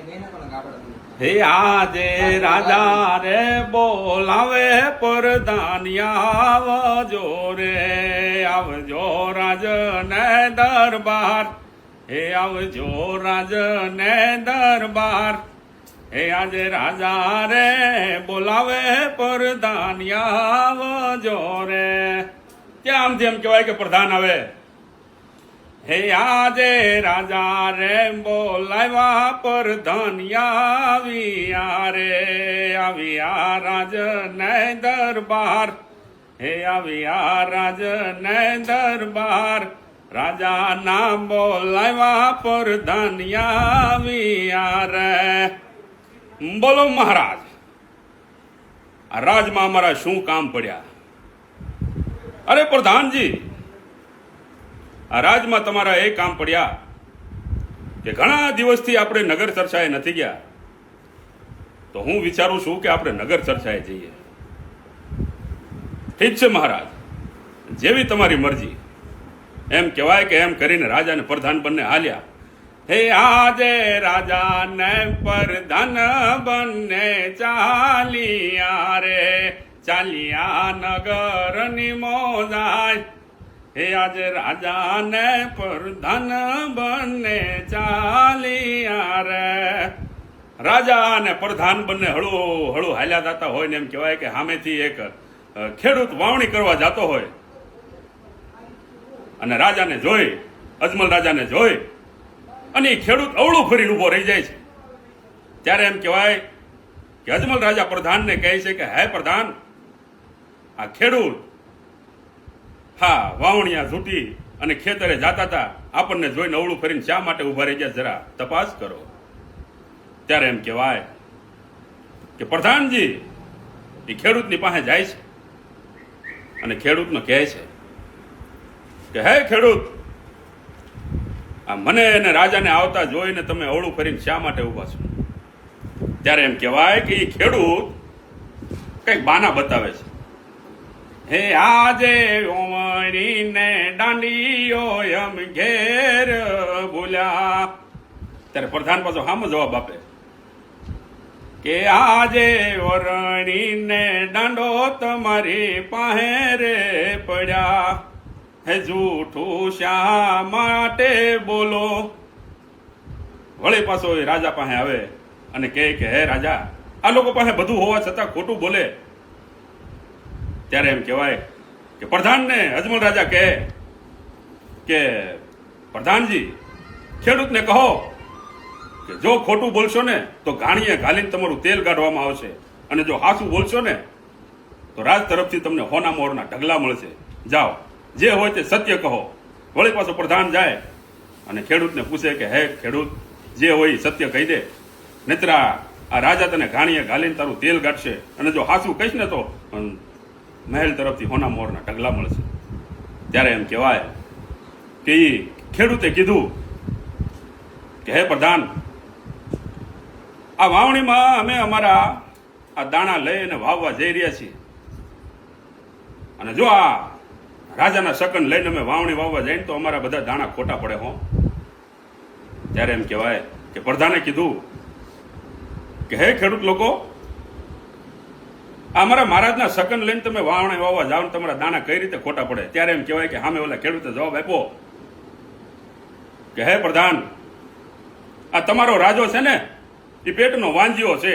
હે આજે રાજા રે બોલાવે પરધાનિયા આવજો રે આવજો રાજને દરબાર હે આવજો રાજને દરબાર હે આજે રાજા રે બોલાવે પરધાનિયા આવજો રે ત્યાં આમથી એમ કહેવાય કે પ્રધાન આવે હે આજે રાજા રે બોલાવ્યા પરધાનિયા આવ્યા રાજને દરબાર હે આવ્યા રાજને દરબાર રાજા ના બોલાવ્યા પરધાનિયા આવ્યા રે બોલો મહારાજ આ રાજમાં અમારા શું કામ પડ્યા અરે પ્રધાનજી આ રાજમાં તમારા એ કામ પડ્યા કે ઘણા દિવસથી આપણે નગર ચર્ચાએ નથી ગયા તો હું વિચારું છું કે આપણે નગર ચર્ચાએ જઈએ ઠીક છે મહારાજ જેવી તમારી મરજી એમ કહેવાય કે એમ કરીને રાજાને પ્રધાન બંને હાલ્યા હે આજે રાજાને પ્રધાન બંને ચાલ્યા રે ચાલ્યા નગરની મોજાય હે આજે રાજાને પ્રધાન બંને ચાલ્યા રે રાજા અને પ્રધાન બંને હળુ હળુ હાલ્યા જતા હોય ને એમ કહેવાય કે સામેથી એક ખેડૂત વાવણી કરવા જતો હોય અને રાજાને જોઈ અજમલ રાજાને જોઈ અને એ ખેડૂત અવળું ફરીને ઉભો રહી જાય છે ત્યારે એમ કહેવાય કે અજમલ રાજા પ્રધાનને કહે છે કે હે પ્રધાન આ ખેડૂત હા વાવણિયા ઝૂંટી અને ખેતરે જાતા હતા આપણને જોઈને અવળું ફરીને શા માટે ઉભા રહી ગયા જરા તપાસ કરો ત્યારે એમ કહેવાય કે પ્રધાનજી એ ખેડૂતની પાસે જાય છે અને ખેડૂતને કહે છે કે હે ખેડૂત આ મને અને રાજાને આવતા જોઈને તમે અવળું ફરીને શા માટે ઉભા છો ત્યારે એમ કહેવાય કે એ ખેડૂત કઈક બાના બતાવે છે હે આજે ઓમરીને દાંડીઓ એમ ઘેર બોલ્યા ત્યારે પ્રધાન પાછો હામો જવાબ આપે કે આજે ઓરણીને દાંડો તમારી પાસે રે પડ્યા હે જૂઠું શા માટે બોલો વળી પાછો એ રાજા પાસે આવે અને કહે કે હે રાજા આ લોકો પાસે બધું હોવા છતાં ખોટું બોલે ત્યારે એમ કહેવાય કે પ્રધાનને અજમલ રાજા કહે કે પ્રધાનજી ખેડૂતને કહો કે જો ખોટું બોલશો ને તો ઘાણીએ ઘાલીને તમારું તેલ કાઢવામાં આવશે અને જો હાસું બોલશો ને તો રાજ તરફથી તમને હોના મોરના ઢગલા મળશે જાઓ જે હોય તે સત્ય કહો વળી પાછો પ્રધાન જાય અને ખેડૂતને પૂછે કે હે ખેડૂત જે હોય સત્ય કહી દે નહીતર આ રાજા તને ઘાણીએ ઘાલીને તારું તેલ કાઢશે અને જો હાસું કહીશ ને તો મહેલ તરફથી હોના મોરના ઢગલા મળશે ત્યારે એમ કહેવાય કે એ ખેડૂતે કીધું કે હે પ્રધાન આ વાવણીમાં અમે અમારા આ દાણા લઈને વાવવા જઈ રહ્યા છીએ અને જો આ રાજાના શકન લઈને અમે વાવણી વાવવા જઈને તો અમારા બધા દાણા ખોટા પડે હો ત્યારે એમ કહેવાય કે પ્રધાને કીધું કે હે ખેડૂત લોકો અમારા મહારાજના શકન લઈને તમે વાવણી વાવવા જાઓ ને તમારા દાણા કઈ રીતે ખોટા પડે ત્યારે એમ કહેવાય કે સામે ઓલા ખેડૂતે જવાબ આપ્યો કે હે પ્રધાન આ તમારો રાજો છે ને એ પેટનો વાંજીઓ છે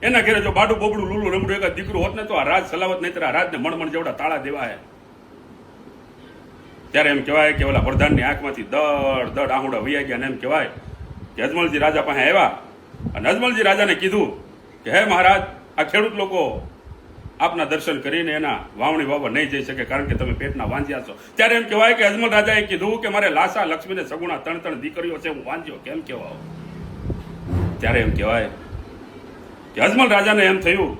એના ઘેરે જો બાડું બોબડું લૂલું રમડું એક દીકરું હોત ને તો આ રાજ સલાવત નહીં આ રાજને મણમણ જેવડા તાળા દેવા હે ત્યારે એમ કહેવાય કે ઓલા પ્રધાનની આંખમાંથી દડ દડ આહુડા વૈયા ગયા અને એમ કહેવાય કે અજમલજી રાજા પાસે આવ્યા અને અજમલજી રાજાને કીધું કે હે મહારાજ આ ખેડૂત લોકો આપના દર્શન કરીને એના વાવણી વાવવા નહીં જઈ શકે કારણ કે તમે પેટના વાંજ્યા છો ત્યારે એમ કહેવાય કે અજમલ રાજાએ કીધું કે મારે લાસા લક્ષ્મીને સગુણા ત્રણ ત્રણ દીકરીઓ છે હું વાંજ્યો કેમ કહેવાઓ ત્યારે એમ કહેવાય કે અજમલ રાજાને એમ થયું